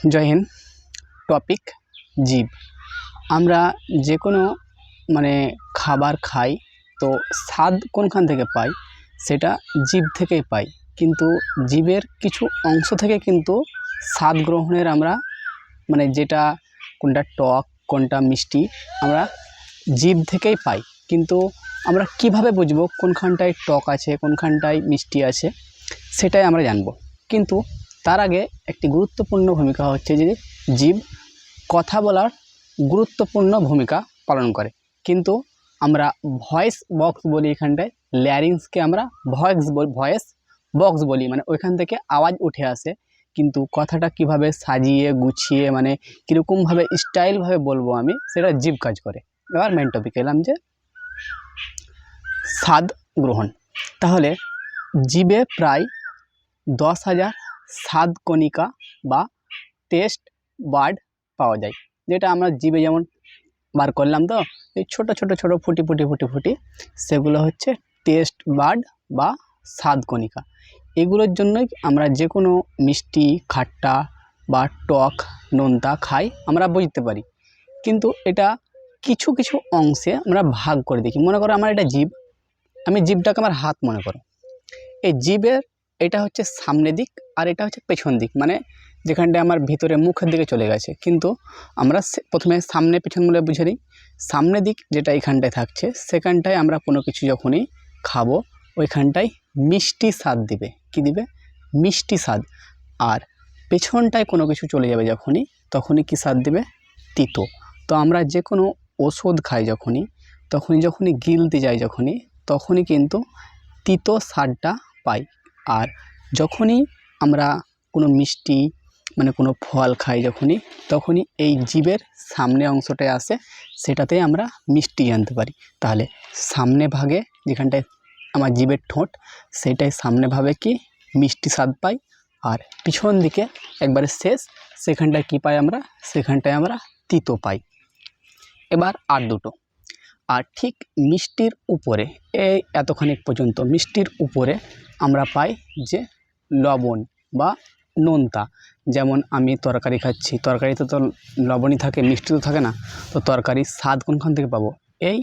जय हिंद। टपिक जीव। আমরা যে কোনো খাবার খাই তো স্বাদ কোনখান থেকে পাই সেটা জীব থেকেই পাই, কিন্তু জীবের কিছু অংশ থেকে কিন্তু স্বাদ গ্রহণের আমরা যেটা কোনটা টক কোনটা মিষ্টি আমরা জীব থেকেই পাই। কিন্তু আমরা কিভাবে বুঝবো কোনখানটায় টক আছে কোনখানটায় মিষ্টি আছে সেটাই আমরা জানবো। কিন্তু তার আগে একটি গুরুত্বপূর্ণ ভূমিকা হচ্ছে যে জীব কথা বলার গুরুত্বপূর্ণ ভূমিকা পালন করে। কিন্তু আমরা ভয়েস বক্স বলি, এখানটায় ল্যারিংসকে আমরা ভয়েস বক্স বলি, ওইখান থেকে আওয়াজ উঠে আসে। কিন্তু কথাটা কিভাবে সাজিয়ে গুছিয়ে কীরকমভাবে স্টাইলভাবে বলবো আমি, সেটা জীব কাজ করে। এবার মেন টপিক এলাম যে স্বাদ গ্রহণ। তাহলে জীবে প্রায় 10,000 স্বাদ কণিকা বা টেস্ট বার্ড পাওয়া যায়, যেটা আমরা জিভে যেমন বার করলাম, তো এই ছোট ছোট ছোট ফুটি ফুটি ফুটি ফুটি সেগুলো হচ্ছে টেস্ট বার্ড বা স্বাদ কণিকা। এগুলোর জন্যই আমরা যে কোনো মিষ্টি খাট্টা বা টক নোনতা খাই আমরা বুঝতে পারি। কিন্তু এটা কিছু কিছু অংশে আমরা ভাগ করে দেখি। মনে করো আমার এটা জিভ, আমি জিভটাকে আমার হাত মনে করো। এই জিভের এটা হচ্ছে সামনের দিক আর এটা হচ্ছে পেছন দিক, যেখানটায় আমার ভিতরে মুখের দিকে চলে গেছে। কিন্তু আমরা প্রথমে সামনে পেছন বলে বুঝে নিই। সামনের দিক যেটা এখানটায় থাকছে সেখানটায় আমরা কোনো কিছু যখনই খাবো ওইখানটায় মিষ্টি স্বাদ দিবে। কি দিবে? মিষ্টি স্বাদ। আর পেছনটায় কোনো কিছু চলে যাবে যখনই, তখনই কি স্বাদ দিবে? তিতো। তো আমরা যে কোনো ওষুধ খাই যখনই গিলতে যাই তখনই কিন্তু তিতো স্বাদটা পাই। আর যখনই আমরা কোনো মিষ্টি কোনো ফল খাই তখনই এই জীবের সামনে অংশটায় আসে, সেটাতেই আমরা মিষ্টি জানতে পারি। তাহলে সামনে ভাগে যেখানটায় আমার জীবের ঠোঁট, সেটাই সামনে ভাবে কি মিষ্টি স্বাদ পাই। আর পিছন দিকে একবারে শেষ সেখানটায় কি পাই আমরা? সেখানটায় আমরা তিতো পাই। এবার আর দুটো, আর ঠিক মিষ্টির উপরে এই এতখানি পর্যন্ত মিষ্টির উপরে আমরা পাই যে লবণ বা নোনতা। যেমন আমি তরকারি খাচ্ছি, তরকারিতে তো লবণই থাকে, মিষ্টি তো থাকে না। তো তরকারির স্বাদ কোনখান থেকে পাবো? এই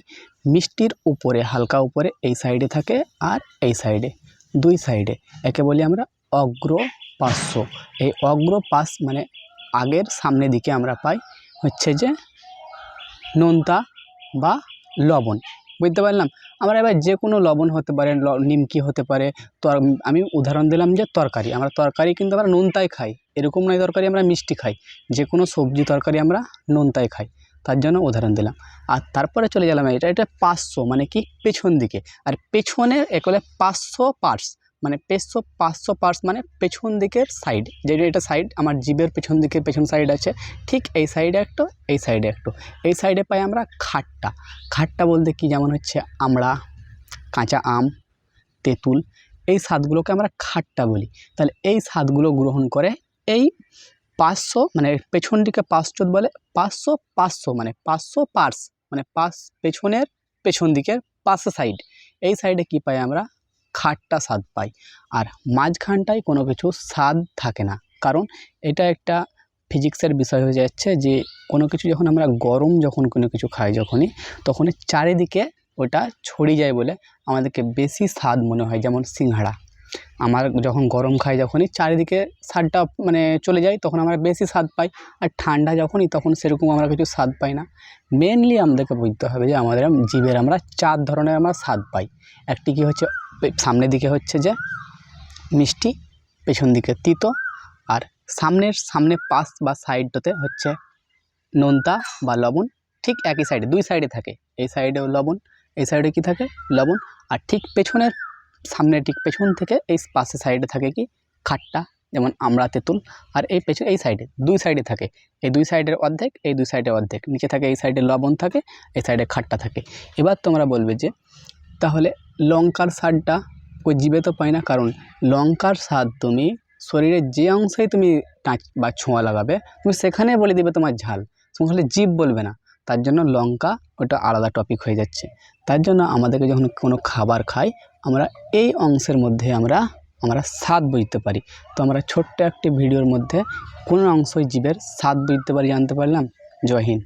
মিষ্টির উপরে, হালকা উপরে এই সাইডে থাকে আর এই সাইডে, দুই সাইডে। একে বলি আমরা অগ্রপার্শ্ব। এই অগ্রপাশ আগের সামনের দিকে আমরা পাই হচ্ছে যে নোনতা বা লবণ। বুঝতে পারলাম? আমরা এবার যে কোনো লবণ হতে পারে, নিমকি হতে পারে। তো আমি উদাহরণ দিলাম যে তরকারি, আমরা তরকারি কিন্তু আমরা নোনতাই খাই, এরকম নয় তরকারি আমরা মিষ্টি খাই। যে কোনো সবজি তরকারি আমরা নোনতাই খাই, তার জন্য উদাহরণ দিলাম। আর তারপরে চলে গেলাম এটা পার্শ্ব, কি পেছন দিকে। আর পেছনের একলে 500 পার্টস, পাঁচশো পার্টস পেছন দিকের সাইড। যেটা এটা সাইড আমার জীবের পেছন দিকে, পেছন সাইড আছে, ঠিক এই সাইডে একটু, এই সাইডে একটু। এই সাইডে পাই আমরা খাট্টা। খাট্টা বলতে কি? যেমন হচ্ছে আমড়া, কাঁচা আম, তেঁতুল, এই স্বাদগুলোকে আমরা খাট্টা বলি। তাহলে এই স্বাদগুলো গ্রহণ করে এই 500 পেছন দিকে 500 বলে 500 500 পার্টস, পেছনের পেছন দিকের পাশে সাইড। এই সাইডে কি পাই আমরা? খাট্টা স্বাদ পাই। আর মাঝখানটায় কোনো কিছু স্বাদ থাকে না, কারণ এটা একটা ফিজিক্সের বিষয় হয়ে যাচ্ছে যে কোনো কিছু যখন আমরা গরম কোনো কিছু খাই তখনই চারিদিকে ওটা ছড়িয়ে যায় বলে আমাদেরকে বেশি স্বাদ মনে হয়। যেমন সিঙ্গাড়া, আমার যখন গরম খাই চারিদিকে স্বাদটা চলে যায়, তখন আমরা বেশি স্বাদ পাই। আর ঠান্ডা তখন সেরকম আমরা কিছু স্বাদ পাই না। মেনলি আমাদেরকে বুঝতে হবে যে আমাদের জীবের আমরা 4 ধরনের আমরা স্বাদ পাই। একটি কি হচ্ছে সামনের দিকে হচ্ছে যে মিষ্টি, পেছন দিকে তিতো, আর সামনে পাশ বা সাইডটাতে হচ্ছে নোনতা বা লবণ। ঠিক একই সাইডে, দুই সাইডে থাকে, এই সাইডেও লবণ, এই সাইডে কি থাকে? লবণ। আর ঠিক পেছনের সামনে ঠিক পেছন থেকে এই পাশে সাইডে থাকে কি? খাট্টা, যেমন আমড়া, তেঁতুল। আর এই পেছনে এই সাইডে, দুই সাইডে থাকে, এই দুই সাইডের অর্ধেক, এই দুই সাইডের অর্ধেক। নিচে থাকে এই সাইডে লবণ থাকে, এই সাইডে খাট্টা থাকে। এবার তোমরা বলবে যে তাহলে লঙ্কার স্বাদটা ওই জীবে তো পাই না, কারণ লঙ্কার স্বাদ তুমি শরীরের যে অংশেই তুমি টাচ বা ছোঁয়া লাগাবে তুমি সেখানে বলে দিবে তোমার ঝাল, তাহলে জীব বলবে না। তার জন্য লঙ্কা ওটা আলাদা টপিক হয়ে যাচ্ছে। তার জন্য আমাদেরকে যখন কোনো খাবার খাই আমরা এই অংশের মধ্যে আমরা আমরা স্বাদ বুঝতে পারি। তো আমরা ছোট্ট একটি ভিডিওর মধ্যে কোন অংশই জীবের স্বাদ বুঝতে পারি জানতে পারলাম। জয় হিন্দ।